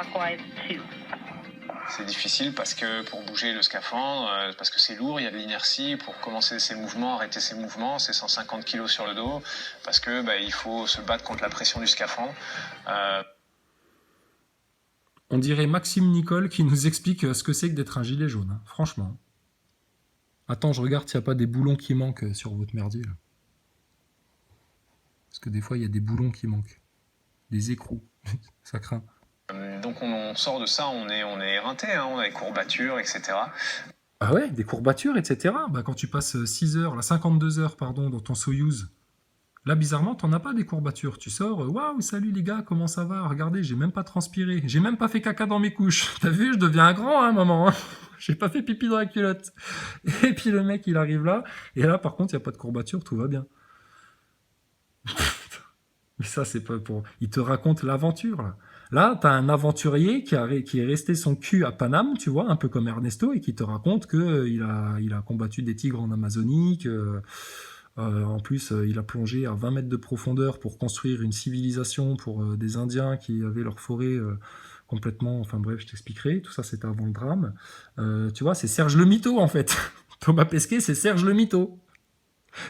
clockwise 2. C'est difficile parce que pour bouger le scaphandre, parce que c'est lourd, il y a de l'inertie. Pour commencer ses mouvements, arrêter ses mouvements, c'est 150 kg sur le dos, parce que il faut se battre contre la pression du scaphandre. On dirait Maxime Nicole qui nous explique ce que c'est que d'être un gilet jaune, hein, franchement. Attends, je regarde s'il n'y a pas des boulons qui manquent sur votre merdier, là. Parce que des fois, il y a des boulons qui manquent. Des écrous. Ça craint. Donc on sort de ça, on est éreinté, hein, on a des courbatures, etc. Ah ouais, des courbatures, etc. Quand tu passes 6 heures, 52 heures, pardon, dans ton Soyouz, là, bizarrement, t'en as pas des courbatures. Tu sors, waouh, salut les gars, comment ça va? Regardez, j'ai même pas transpiré. J'ai même pas fait caca dans mes couches. T'as vu, je deviens un grand, hein, maman. Hein. J'ai pas fait pipi dans la culotte. Et puis le mec, il arrive là. Et là, par contre, il n'y a pas de courbature, tout va bien. Mais ça, c'est pas pour... Il te raconte l'aventure, là. Là, t'as un aventurier qui est resté son cul à Paname, tu vois, un peu comme Ernesto, et qui te raconte qu'il a combattu des tigres en Amazonie, en plus, il a plongé à 20 mètres de profondeur pour construire une civilisation pour des Indiens qui avaient leur forêt complètement... Enfin bref, je t'expliquerai. Tout ça, c'était avant le drame. Tu vois, c'est Serge le Mytho, en fait. Thomas Pesquet, c'est Serge le Mytho.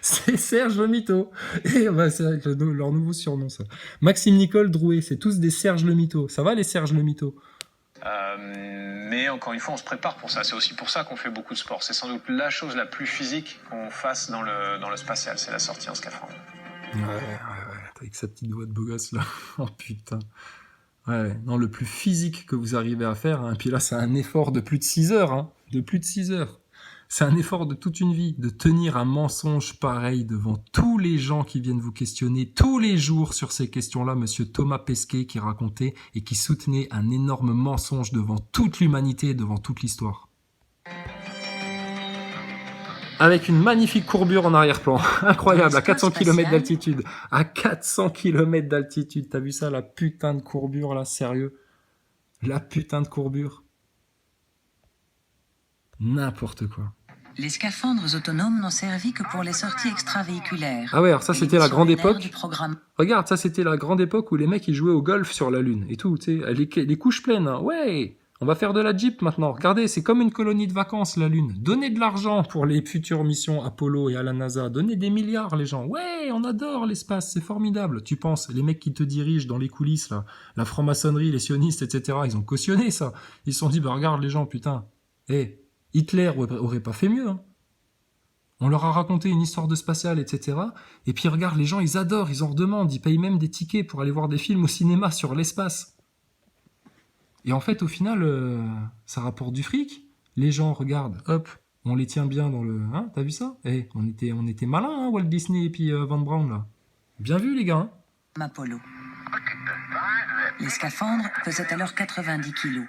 C'est Serge le Mytho. Et c'est leur nouveau surnom, ça. Maxime Nicole Drouet, c'est tous des Serge le Mytho. Ça va, les Serge le Mytho? Mais encore une fois, on se prépare pour ça. C'est aussi pour ça qu'on fait beaucoup de sport. C'est sans doute la chose la plus physique qu'on fasse dans le spatial. C'est la sortie en scaphandre. Ouais. Avec sa petite voix de beau gosse, là. Oh putain. Ouais, non, le plus physique que vous arrivez à faire. Hein. Puis là, c'est un effort de plus de 6 heures. Hein. De plus de 6 heures. C'est un effort de toute une vie, de tenir un mensonge pareil devant tous les gens qui viennent vous questionner tous les jours sur ces questions-là. Monsieur Thomas Pesquet qui racontait et qui soutenait un énorme mensonge devant toute l'humanité et devant toute l'histoire. Avec une magnifique courbure en arrière-plan. Incroyable, à 400 km d'altitude. À 400 km d'altitude. T'as vu ça, la putain de courbure, là, sérieux? La putain de courbure. N'importe quoi. Les scaphandres autonomes n'ont servi que pour les sorties extravéhiculaires. Ah ouais, alors ça c'était la grande époque. Regarde, ça c'était la grande époque où les mecs ils jouaient au golf sur la Lune et tout, tu sais, les couches pleines. Hein. Ouais, on va faire de la Jeep maintenant. Regardez, c'est comme une colonie de vacances la Lune. Donnez de l'argent pour les futures missions Apollo et à la NASA. Donnez des milliards les gens. Ouais, on adore l'espace, c'est formidable. Tu penses, les mecs qui te dirigent dans les coulisses là, la franc-maçonnerie, les sionistes, etc. Ils ont cautionné ça. Ils se sont dit, regarde les gens, putain, Hitler aurait pas fait mieux. Hein. On leur a raconté une histoire de spatial, etc. Et puis regarde, les gens, ils adorent, ils en redemandent, ils payent même des tickets pour aller voir des films au cinéma sur l'espace. Et en fait, au final, ça rapporte du fric. Les gens regardent, hop, on les tient bien dans le... Hein, t'as vu ça? On était malins, hein, Walt Disney et puis Van Braun, là. Bien vu, les gars. Hein. Apollo. Les scaphandres pesaient alors 90 kilos.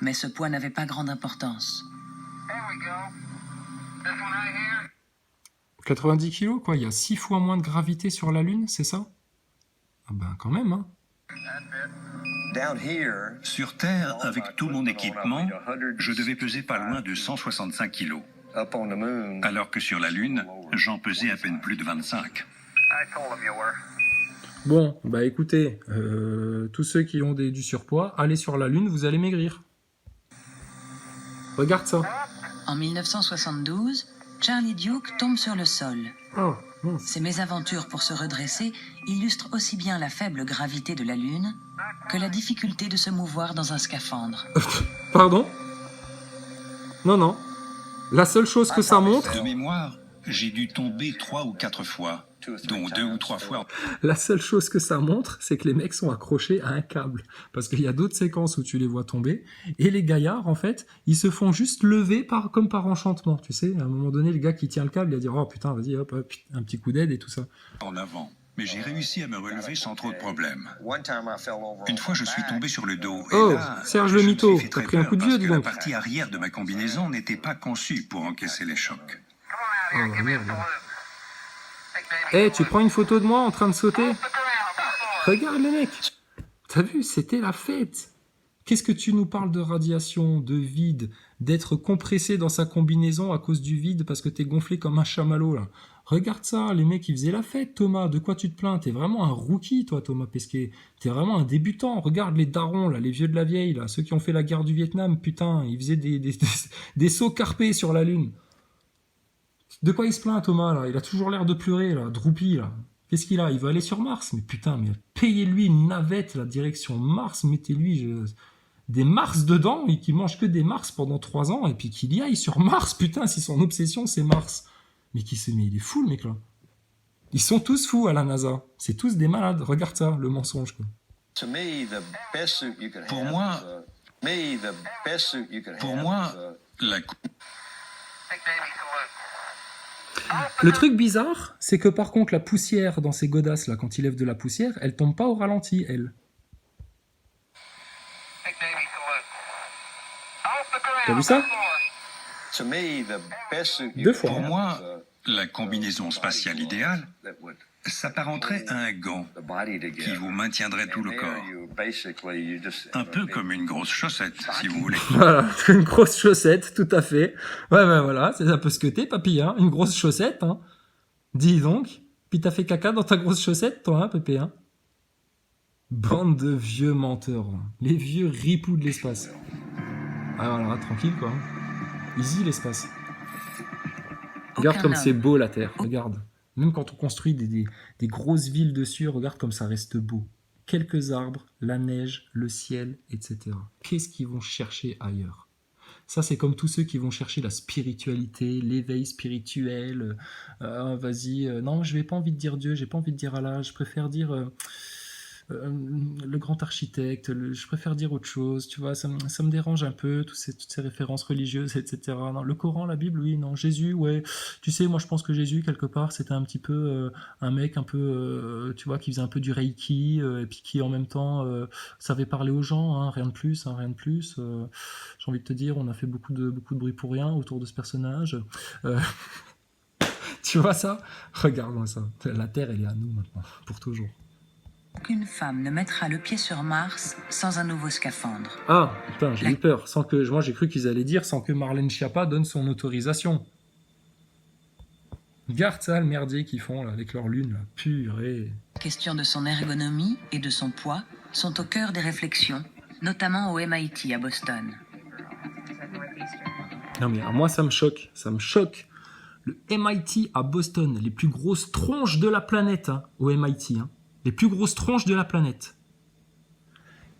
Mais ce poids n'avait pas grande importance. 90 kilos, quoi. Il y a 6 fois moins de gravité sur la Lune, c'est ça? Ah ben, quand même, hein. Sur Terre, avec tout mon équipement, je devais peser pas loin de 165 kilos. Alors que sur la Lune, j'en pesais à peine plus de 25. Bon, bah écoutez, tous ceux qui ont du surpoids, allez sur la Lune, vous allez maigrir. Regarde ça. En 1972, Charlie Duke tombe sur le sol. Oh, Ses mésaventures pour se redresser illustrent aussi bien la faible gravité de la Lune que la difficulté de se mouvoir dans un scaphandre. Pardon? Non. La seule chose que ça montre... De mémoire, j'ai dû tomber 3 ou 4 fois, dont 2 ou 3 fois. La seule chose que ça montre, c'est que les mecs sont accrochés à un câble. Parce qu'il y a d'autres séquences où tu les vois tomber. Et les gaillards, en fait, ils se font juste lever comme par enchantement. Tu sais, à un moment donné, le gars qui tient le câble, il va dire « Oh putain, vas-y, hop, un petit coup d'aide et tout ça. » En avant. Mais j'ai réussi à me relever sans trop de problèmes. Une fois, je suis tombé sur le dos. Et oh, là, Serge le Mytho, t'as pris un coup de vieux, dis donc. La partie arrière de ma combinaison n'était pas conçue pour encaisser les chocs. Oh merde. Tu prends une photo de moi en train de sauter? Regarde les mecs. T'as vu, c'était la fête. Qu'est-ce que tu nous parles de radiation, de vide, d'être compressé dans sa combinaison à cause du vide parce que t'es gonflé comme un chamallow là. Regarde ça, les mecs, ils faisaient la fête, Thomas. De quoi tu te plains? T'es vraiment un rookie, toi, Thomas Pesquet. T'es vraiment un débutant. Regarde les darons, là, les vieux de la vieille, là, ceux qui ont fait la guerre du Vietnam, putain, ils faisaient des sauts carpés sur la Lune. De quoi il se plaint, Thomas, là? Il a toujours l'air de pleurer, là, droupi, là. Qu'est-ce qu'il a? Il veut aller sur Mars? Mais putain, mais payez-lui une navette, la direction Mars, mettez-lui des Mars dedans, et qu'il mange que des Mars pendant 3 ans, et puis qu'il y aille sur Mars, putain, si son obsession, c'est Mars. Mais il est fou, le mec, là. Ils sont tous fous à la NASA. C'est tous des malades. Regarde ça, le mensonge, quoi. Pour moi, Le truc bizarre, c'est que par contre, la poussière dans ces godasses, là, quand il lève de la poussière, elle tombe pas au ralenti, elle. T'as vu ça? 2 fois. Pour moi, la combinaison spatiale idéale s'apparenterait à un gant qui vous maintiendrait tout le corps. Un peu comme une grosse chaussette, si vous voulez. Voilà, une grosse chaussette, tout à fait. Ouais, voilà, c'est un peu ce que t'es, papy, hein. Une grosse chaussette, hein. Dis donc. Puis t'as fait caca dans ta grosse chaussette, toi, hein, Pépé, hein. Bande de vieux menteurs, hein. Les vieux ripoux de l'espace. Ah, voilà, tranquille, quoi. Easy, l'espace. Regarde comme c'est beau, la Terre, regarde. Même quand on construit des grosses villes dessus, regarde comme ça reste beau. Quelques arbres, la neige, le ciel, etc. Qu'est-ce qu'ils vont chercher ailleurs? Ça, c'est comme tous ceux qui vont chercher la spiritualité, l'éveil spirituel. Vas-y, non, je n'ai pas envie de dire Dieu, j'ai pas envie de dire Allah, je préfère dire le grand architecte, je préfère dire autre chose, tu vois, ça me dérange un peu, toutes ces références religieuses, etc. Non, le Coran, la Bible, oui, non, Jésus, ouais, tu sais, moi je pense que Jésus, quelque part, c'était un petit peu un mec un peu, tu vois, qui faisait un peu du Reiki, et puis qui en même temps savait parler aux gens, hein, rien de plus, hein, rien de plus. J'ai envie de te dire, on a fait beaucoup de bruit pour rien autour de ce personnage. Tu vois ça? Regarde-moi ça, la Terre, elle est à nous maintenant, pour toujours. Aucune femme ne mettra le pied sur Mars sans un nouveau scaphandre. Ah, putain, j'ai eu peur. Moi, j'ai cru qu'ils allaient dire sans que Marlène Schiappa donne son autorisation. Regarde ça, le merdier qu'ils font là, avec leur lune, là. Purée. Les questions de son ergonomie et de son poids sont au cœur des réflexions, notamment au MIT à Boston. Non mais moi, ça me choque. Ça me choque. Le MIT à Boston, les plus grosses tronches de la planète, hein, au MIT, hein. Les plus grosses tronches de la planète.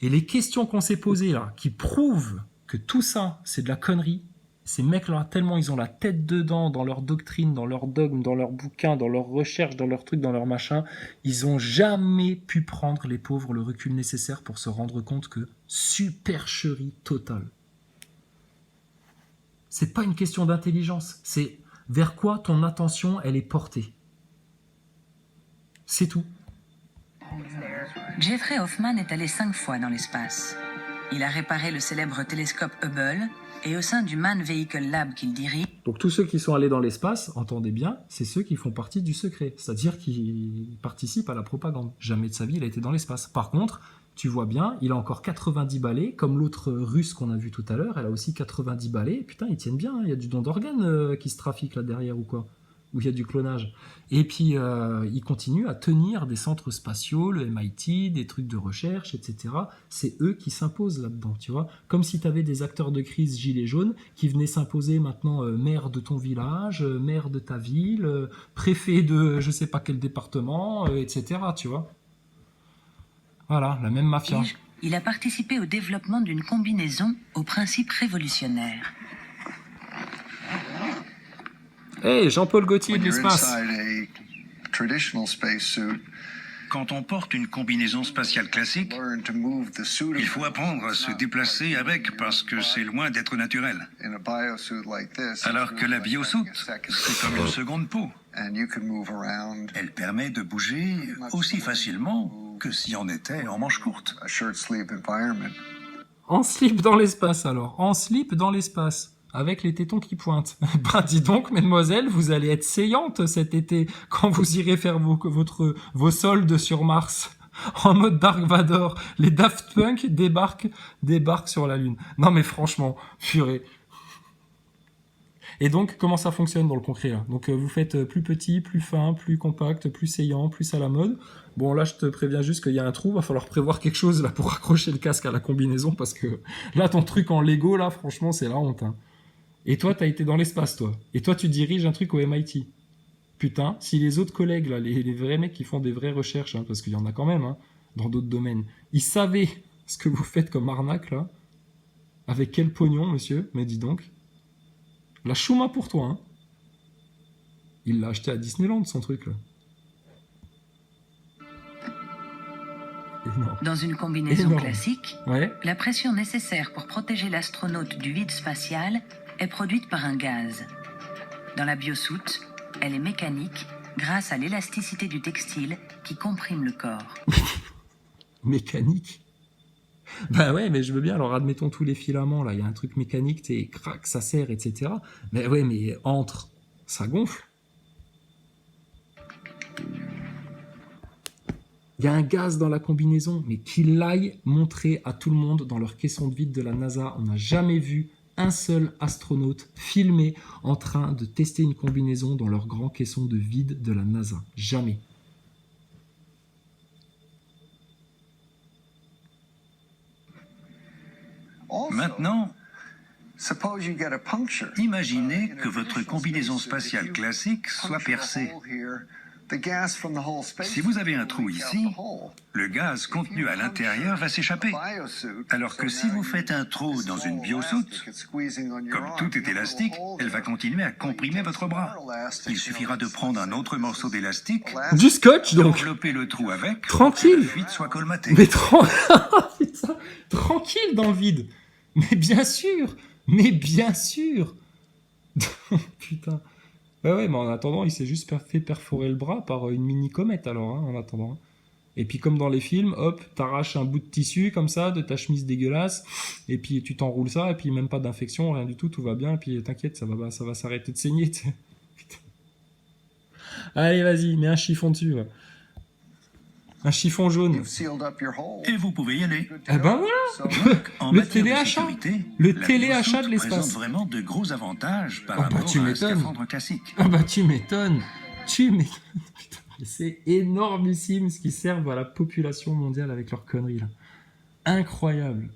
Et les questions qu'on s'est posées là, qui prouvent que tout ça, c'est de la connerie, ces mecs-là, tellement ils ont la tête dedans, dans leur doctrine, dans leur dogme, dans leurs bouquins, dans leurs recherches, dans leurs trucs, dans leurs machins, ils ont jamais pu prendre, les pauvres, le recul nécessaire pour se rendre compte que supercherie totale. C'est pas une question d'intelligence, c'est vers quoi ton attention, elle est portée. C'est tout. Jeffrey Hoffman est allé 5 fois dans l'espace. Il a réparé le célèbre télescope Hubble et au sein du Man Vehicle Lab qu'il dirige... Donc tous ceux qui sont allés dans l'espace, entendez bien, c'est ceux qui font partie du secret, c'est-à-dire qui participent à la propagande. Jamais de sa vie il a été dans l'espace. Par contre, tu vois bien, il a encore 90 balais, comme l'autre russe qu'on a vu tout à l'heure, elle a aussi 90 balais. Putain, ils tiennent bien, il y a du don d'organes qui se trafique là derrière ou quoi, où il y a du clonage. Et puis, ils continuent à tenir des centres spatiaux, le MIT, des trucs de recherche, etc. C'est eux qui s'imposent là-dedans, tu vois. Comme si tu avais des acteurs de crise gilets jaunes qui venaient s'imposer maintenant maire de ton village, maire de ta ville, préfet de je sais pas quel département, etc., tu vois. Voilà, la même mafia. Il a participé au développement d'une combinaison aux principes révolutionnaires. Hey, Jean-Paul Gaultier de l'espace. Quand on porte une combinaison spatiale classique, il faut apprendre à se déplacer avec parce que c'est loin d'être naturel. Alors que la biosuit, c'est comme une seconde peau. Elle permet de bouger aussi facilement que si on était en manche courte. En slip dans l'espace alors, en slip dans l'espace. Avec les tétons qui pointent. Ben dis donc, mesdemoiselles, vous allez être saillantes cet été quand vous irez faire vos soldes sur Mars. En mode Dark Vador, les Daft Punk débarquent sur la Lune. Non mais franchement, purée. Et donc, comment ça fonctionne dans le concret là? Donc, vous faites plus petit, plus fin, plus compact, plus saillant, plus à la mode. Bon, là, je te préviens juste qu'il y a un trou. Va falloir prévoir quelque chose là pour accrocher le casque à la combinaison parce que là, ton truc en Lego là, franchement, c'est la honte. Hein. Et toi, t'as été dans l'espace, toi. Et toi, tu diriges un truc au MIT. Putain, si les autres collègues là, les vrais mecs qui font des vraies recherches, hein, parce qu'il y en a quand même, hein, dans d'autres domaines, ils savaient ce que vous faites comme arnaque là. Avec quel pognon, monsieur? Mais dis donc. La chouma pour toi, hein. Il l'a acheté à Disneyland, son truc, là. Énorme. Dans une combinaison Énorme. classique, Ouais. la pression nécessaire pour protéger l'astronaute du vide spatial est produite par un gaz. Dans la biosoute, elle est mécanique grâce à l'élasticité du textile qui comprime le corps. Mécanique. Bah ouais, mais je veux bien. Alors, admettons tous les filaments, là. Il y a un truc mécanique, t'es crac, ça serre, etc. Mais ouais, mais entre, ça gonfle. Il y a un gaz dans la combinaison, mais qu'il l'aille montrer à tout le monde dans leur caisson de vide de la NASA. On n'a jamais vu un seul astronaute filmé en train de tester une combinaison dans leur grand caisson de vide de la NASA. Jamais. Maintenant, imaginez que votre combinaison spatiale classique soit percée. Si vous avez un trou ici, le gaz contenu à l'intérieur va s'échapper. Alors que si vous faites un trou dans une biosoute, comme tout est élastique, elle va continuer à comprimer votre bras. Il suffira de prendre un autre morceau d'élastique, Du scotch, donc. d'envelopper le trou avec, Tranquille. et la fuite soit colmatée. Mais putain, tranquille dans le vide. Mais bien sûr. Mais bien sûr. Putain. Ouais, mais en attendant, il s'est juste fait perforer le bras par une mini comète, alors, hein, en attendant. Et puis, comme dans les films, hop, t'arraches un bout de tissu, comme ça, de ta chemise dégueulasse, et puis tu t'enroules ça, et puis même pas d'infection, rien du tout, tout va bien, et puis t'inquiète, ça va s'arrêter de saigner, tu sais. Putain. Allez, vas-y, mets un chiffon dessus, ouais. Un chiffon jaune. Et vous pouvez y aller. Eh ben voilà. En Le matière de téléachat. sécurité, Le la téléachat de biosoute l'espace. présente vraiment de gros avantages par Oh, bah, rapport tu à un m'étonnes. scaphandre classique. Ah bah tu m'étonnes. Putain, mais c'est énormissime ce qu'ils servent à la population mondiale avec leurs conneries là. Incroyable.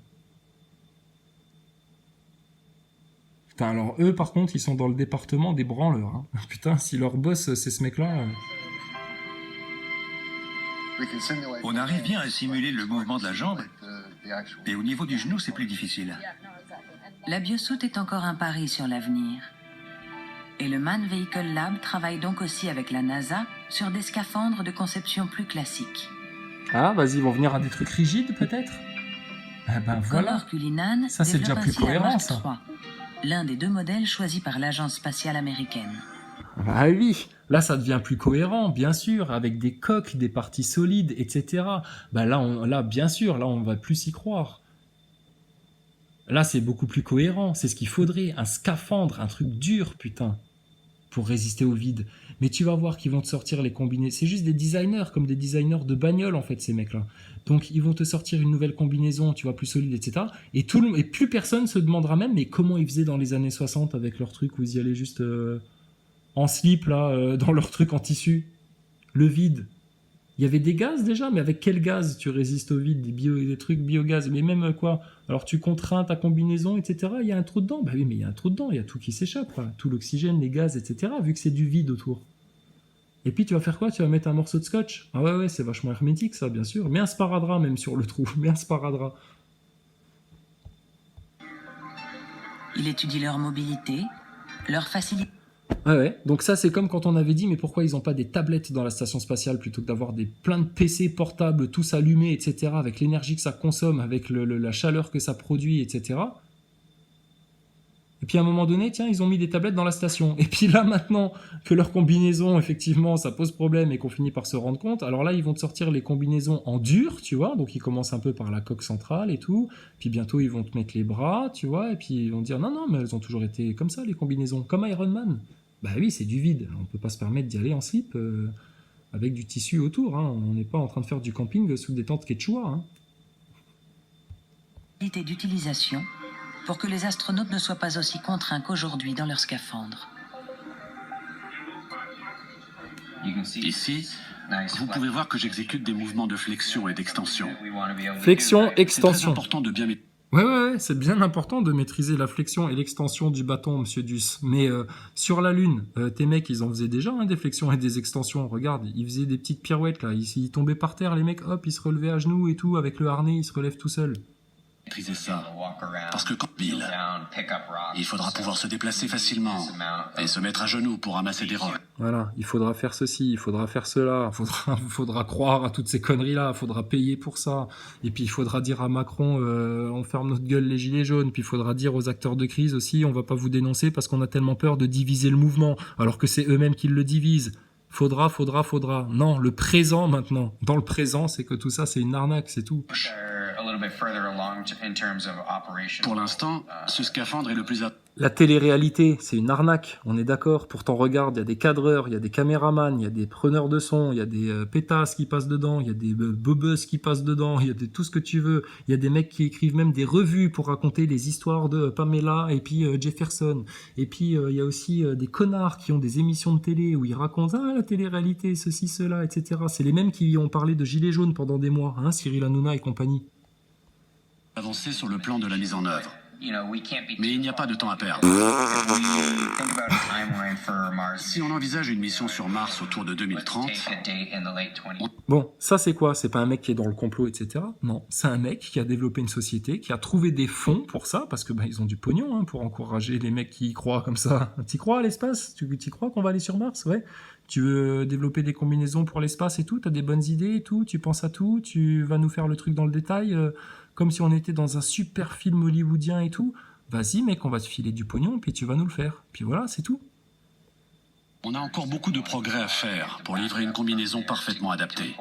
Putain, alors eux par contre ils sont dans le département des branleurs. Hein. Putain, si leur boss c'est ce mec-là... On arrive bien à simuler le mouvement de la jambe, et au niveau du genou, c'est plus difficile. La biosoute est encore un pari sur l'avenir. Et le Man Vehicle Lab travaille donc aussi avec la NASA sur des scaphandres de conception plus classique. Ah, vas-y, ils vont venir à des trucs rigides peut-être. Ah ben voilà. Connor Cullinan Ça, c'est déjà développe plus ainsi la cohérent, Mark ça. III, l'un des deux modèles choisis par l'agence spatiale américaine. Ah oui, là ça devient plus cohérent, bien sûr, avec des coques, des parties solides, etc. Bah là, bien sûr, là on va plus y croire. Là c'est beaucoup plus cohérent, c'est ce qu'il faudrait, un scaphandre, un truc dur, putain, pour résister au vide. Mais tu vas voir qu'ils vont te sortir les combinaisons. C'est juste des designers, comme des designers de bagnole en fait, ces mecs-là. Donc ils vont te sortir une nouvelle combinaison, tu vois, plus solide, etc. Et plus personne se demandera même, mais comment ils faisaient dans les années 60 avec leur truc où ils y allaient juste... en slip, là, dans leur truc en tissu. Le vide. Il y avait des gaz déjà, mais avec quel gaz tu résistes au vide? Des trucs biogaz. Mais même quoi? Alors tu contrains ta combinaison, etc. Il y a un trou dedans. Bah oui, mais il y a un trou dedans. Il y a tout qui s'échappe. Quoi. Tout l'oxygène, les gaz, etc. Vu que c'est du vide autour. Et puis tu vas faire quoi? Tu vas mettre un morceau de scotch? Ah ouais, c'est vachement hermétique ça, bien sûr. Mets un sparadrap même sur le trou. Mets un sparadrap. Il étudie leur mobilité, leur facilité. Ouais. Donc ça, c'est comme quand on avait dit, mais pourquoi ils n'ont pas des tablettes dans la station spatiale plutôt que d'avoir plein de PC portables, tous allumés, etc., avec l'énergie que ça consomme, avec la chaleur que ça produit, etc. Et puis à un moment donné, tiens, ils ont mis des tablettes dans la station. Et puis là, maintenant que leur combinaison, effectivement, ça pose problème et qu'on finit par se rendre compte, alors là, ils vont te sortir les combinaisons en dur, tu vois, donc ils commencent un peu par la coque centrale et tout, puis bientôt ils vont te mettre les bras, tu vois, et puis ils vont te dire, non, mais elles ont toujours été comme ça, les combinaisons, comme Iron Man. Bah oui, c'est du vide, on peut pas se permettre d'y aller en slip avec du tissu autour, hein. On n'est pas en train de faire du camping sous des tentes quechua. Hein. D'utilisation pour que les astronautes ne soient pas aussi contraints qu'aujourd'hui dans leur scaphandre. Ici, vous pouvez voir que j'exécute des mouvements de flexion et d'extension. Flexion, C'est très extension. important de bien Ouais, c'est bien important de maîtriser la flexion et l'extension du bâton, monsieur Duss. Mais sur la Lune, tes mecs, ils en faisaient déjà hein, des flexions et des extensions. Regarde, ils faisaient des petites pirouettes là. Ils tombaient par terre, les mecs, hop, ils se relevaient à genoux et tout. Avec le harnais, ils se relèvent tout seuls. maîtriser ça. Parce que quand Bill, il faudra pouvoir se déplacer facilement et se mettre à genoux pour ramasser des roches. Voilà, il faudra faire ceci, il faudra faire cela, faudra croire à toutes ces conneries-là, il faudra payer pour ça. Et puis il faudra dire à Macron, on ferme notre gueule les gilets jaunes. Puis il faudra dire aux acteurs de crise aussi, on va pas vous dénoncer parce qu'on a tellement peur de diviser le mouvement, alors que c'est eux-mêmes qui le divisent. Faudra. Non, le présent maintenant. Dans le présent, c'est que tout ça, c'est une arnaque, c'est tout. Pour l'instant, ce scaphandre est le plus... La télé-réalité, c'est une arnaque, on est d'accord. Pourtant, regarde, il y a des cadreurs, il y a des caméramans, il y a des preneurs de son, il y a des pétasses qui passent dedans, il y a des bobeuses qui passent dedans, il y a tout ce que tu veux. Il y a des mecs qui écrivent même des revues pour raconter les histoires de Pamela et puis Jefferson. Et puis, il y a aussi des connards qui ont des émissions de télé où ils racontent « Ah, la télé-réalité, ceci, cela, etc. » C'est les mêmes qui ont parlé de gilets jaunes pendant des mois, hein, Cyril Hanouna et compagnie. Avancer sur le plan de la mise en œuvre. Mais il n'y a pas de temps à perdre. Si on envisage une mission sur Mars autour de 2030... Bon, ça c'est quoi? C'est pas un mec qui est dans le complot, etc. Non, c'est un mec qui a développé une société, qui a trouvé des fonds pour ça, parce que ils ont du pognon hein, pour encourager les mecs qui y croient comme ça. T'y crois à l'espace? Tu crois qu'on va aller sur Mars? Ouais. Tu veux développer des combinaisons pour l'espace et tout? T'as des bonnes idées et tout? Tu penses à tout? Tu vas nous faire le truc dans le détail comme si on était dans un super film hollywoodien et tout. Vas-y mec, on va te filer du pognon, puis tu vas nous le faire. Puis voilà, c'est tout. On a encore beaucoup de progrès à faire pour livrer une combinaison parfaitement adaptée.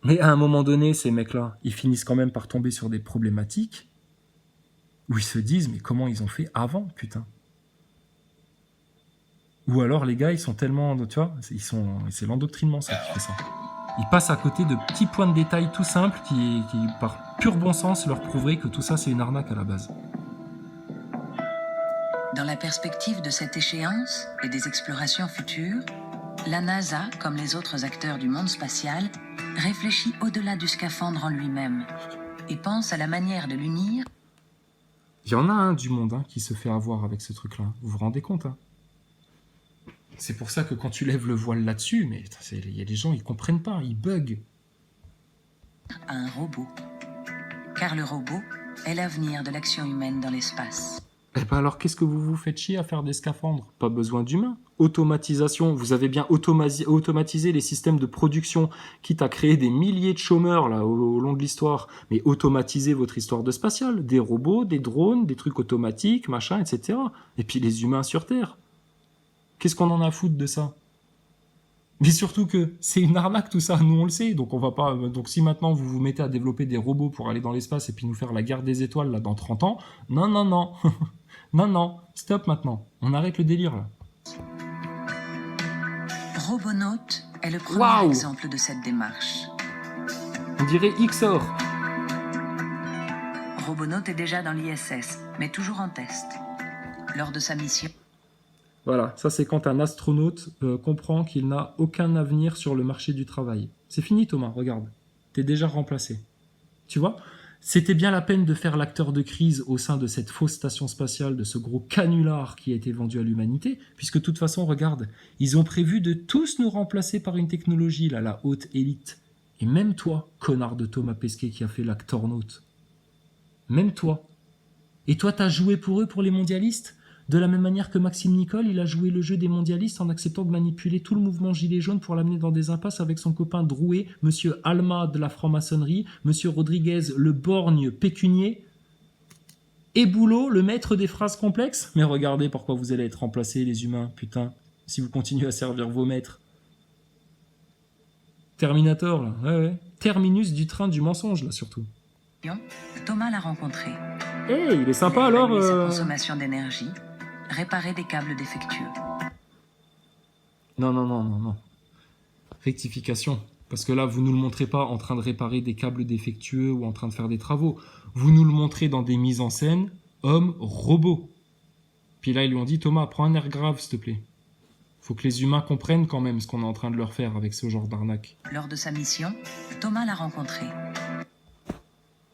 Mais à un moment donné, ces mecs-là, ils finissent quand même par tomber sur des problématiques où ils se disent, mais comment ils ont fait avant, putain? Ou alors les gars, ils sont tellement, tu vois, c'est l'endoctrinement ça qui fait ça. Ils passent à côté de petits points de détail tout simples qui, par pur bon sens, leur prouveraient que tout ça, c'est une arnaque à la base. Dans la perspective de cette échéance et des explorations futures, la NASA, comme les autres acteurs du monde spatial, réfléchit au-delà du scaphandre en lui-même et pense à la manière de l'unir. Il y en a un du monde hein, qui se fait avoir avec ce truc-là. Vous vous rendez compte hein? C'est pour ça que quand tu lèves le voile là-dessus, mais il y a des gens, ils comprennent pas, ils bug. À un robot. Car le robot est l'avenir de l'action humaine dans l'espace. Eh ben alors, qu'est-ce que vous vous faites chier à faire des scaphandres? Pas besoin d'humains. Automatisation, vous avez bien automatisé les systèmes de production, quitte à créer des milliers de chômeurs là au long de l'histoire. Mais automatisez votre histoire de spatial. Des robots, des drones, des trucs automatiques, machin, etc. Et puis les humains sur Terre. Qu'est-ce qu'on en a à foutre de ça? Mais surtout que c'est une arnaque tout ça, nous on le sait, donc on va pas. Donc si maintenant vous vous mettez à développer des robots pour aller dans l'espace et puis nous faire la guerre des étoiles là dans 30 ans, non, non, stop maintenant, on arrête le délire là. Robonaut est le premier exemple de cette démarche. On dirait XOR. Robonaut est déjà dans l'ISS, mais toujours en test. Lors de sa mission. Voilà, ça c'est quand un astronaute comprend qu'il n'a aucun avenir sur le marché du travail. C'est fini Thomas, regarde, t'es déjà remplacé. Tu vois, c'était bien la peine de faire l'acteur de crise au sein de cette fausse station spatiale, de ce gros canular qui a été vendu à l'humanité, puisque de toute façon, regarde, ils ont prévu de tous nous remplacer par une technologie, là, la haute élite. Et même toi, connard de Thomas Pesquet qui a fait l'acteur-naute. Même toi. Et toi, t'as joué pour eux, pour les mondialistes ? De la même manière que Maxime Nicole, il a joué le jeu des mondialistes en acceptant de manipuler tout le mouvement gilet jaune pour l'amener dans des impasses avec son copain Drouet, monsieur Alma de la franc-maçonnerie, monsieur Rodriguez le borgne pécunier, et Boulot, le maître des phrases complexes. Mais regardez pourquoi vous allez être remplacés les humains, putain, si vous continuez à servir vos maîtres. Terminator, là, ouais. Terminus du train du mensonge, là, surtout. Thomas l'a rencontré. Hey, il est sympa alors sa consommation d'énergie. Réparer des câbles défectueux. Non. Rectification. Parce que là, vous nous le montrez pas en train de réparer des câbles défectueux ou en train de faire des travaux. Vous nous le montrez dans des mises en scène homme-robot. Puis là, ils lui ont dit, Thomas, prends un air grave, s'il te plaît. Faut que les humains comprennent quand même ce qu'on est en train de leur faire avec ce genre d'arnaque. Lors de sa mission, Thomas l'a rencontré.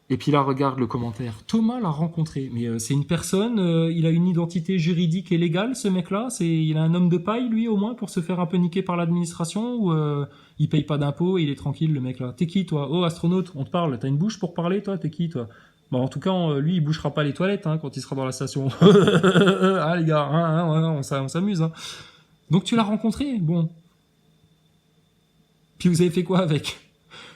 Et puis là, regarde le commentaire. Thomas l'a rencontré. Mais c'est une personne, il a une identité juridique et légale, ce mec-là. Il a un homme de paille, lui, au moins, pour se faire un peu niquer par l'administration, ou il paye pas d'impôts et il est tranquille, le mec-là. T'es qui, toi? Oh, astronaute, on te parle. T'as une bouche pour parler, toi? T'es qui, toi? Bon, en tout cas, lui, il bouchera pas les toilettes hein, quand il sera dans la station. Ah, les gars, on s'amuse. Hein. Donc, tu l'as rencontré? Bon. Puis vous avez fait quoi avec?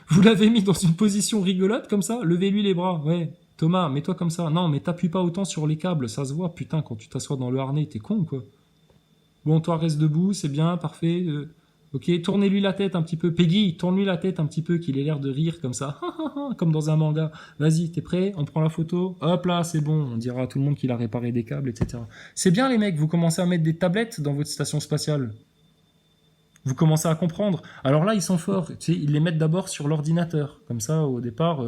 Vous l'avez mis dans une position rigolote comme ça? Levez-lui les bras. Ouais. Thomas, mets-toi comme ça. Non, mais t'appuies pas autant sur les câbles. Ça se voit, putain, quand tu t'assois dans le harnais. T'es con, quoi. Bon, toi, reste debout. C'est bien, parfait. Ok, tournez-lui la tête un petit peu. Peggy, tourne-lui la tête un petit peu, qu'il ait l'air de rire comme ça. Comme dans un manga. Vas-y, t'es prêt? On prend la photo. Hop là, c'est bon. On dira à tout le monde qu'il a réparé des câbles, etc. C'est bien, les mecs. Vous commencez à mettre des tablettes dans votre station spatiale. Vous commencez à comprendre. Alors là, ils sont forts. Tu sais, ils les mettent d'abord sur l'ordinateur. Comme ça, au départ,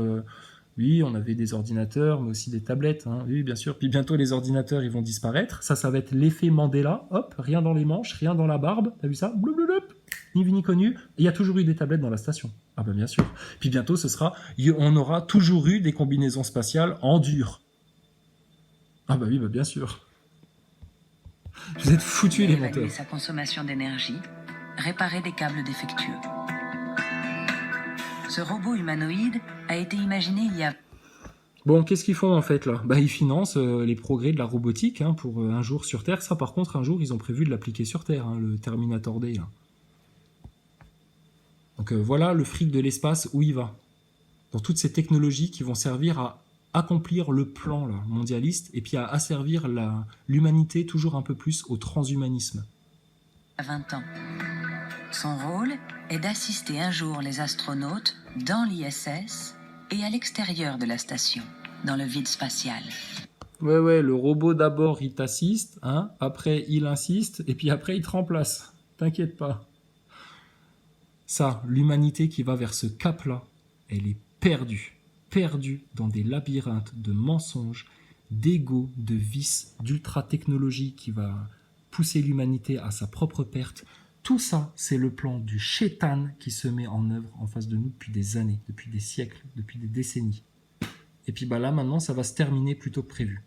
oui, on avait des ordinateurs, mais aussi des tablettes. Hein. Oui, bien sûr. Puis bientôt, les ordinateurs, ils vont disparaître. Ça va être l'effet Mandela. Hop, rien dans les manches, rien dans la barbe. T'as vu ça? Blablabla. Ni vu ni connu. Et il y a toujours eu des tablettes dans la station. Ah ben bien sûr. Puis bientôt, on aura toujours eu des combinaisons spatiales en dur. Ah bah oui, bah bien sûr. Vous êtes foutus, les menteurs. Sa consommation d'énergie, réparer des câbles défectueux. Ce robot humanoïde a été imaginé il y a... Bon, qu'est-ce qu'ils font en fait là? Bah, ils financent les progrès de la robotique hein, pour un jour sur Terre. Ça, par contre, un jour, ils ont prévu de l'appliquer sur Terre, hein, le Terminator Day. Là. Donc voilà le fric de l'espace où il va. Dans toutes ces technologies qui vont servir à accomplir le plan là, mondialiste et puis à asservir l'humanité toujours un peu plus au transhumanisme. À 20 ans. Son rôle est d'assister un jour les astronautes dans l'ISS et à l'extérieur de la station, dans le vide spatial. Ouais, le robot d'abord il t'assiste, hein, après il insiste, et puis après il te remplace. T'inquiète pas. Ça, l'humanité qui va vers ce cap-là, elle est perdue. Perdue dans des labyrinthes de mensonges, d'ego, de vices, d'ultra-technologie qui va pousser l'humanité à sa propre perte. Tout ça, c'est le plan du Shaitan qui se met en œuvre en face de nous depuis des années, depuis des siècles, depuis des décennies. Et puis bah là, maintenant, ça va se terminer plutôt que prévu.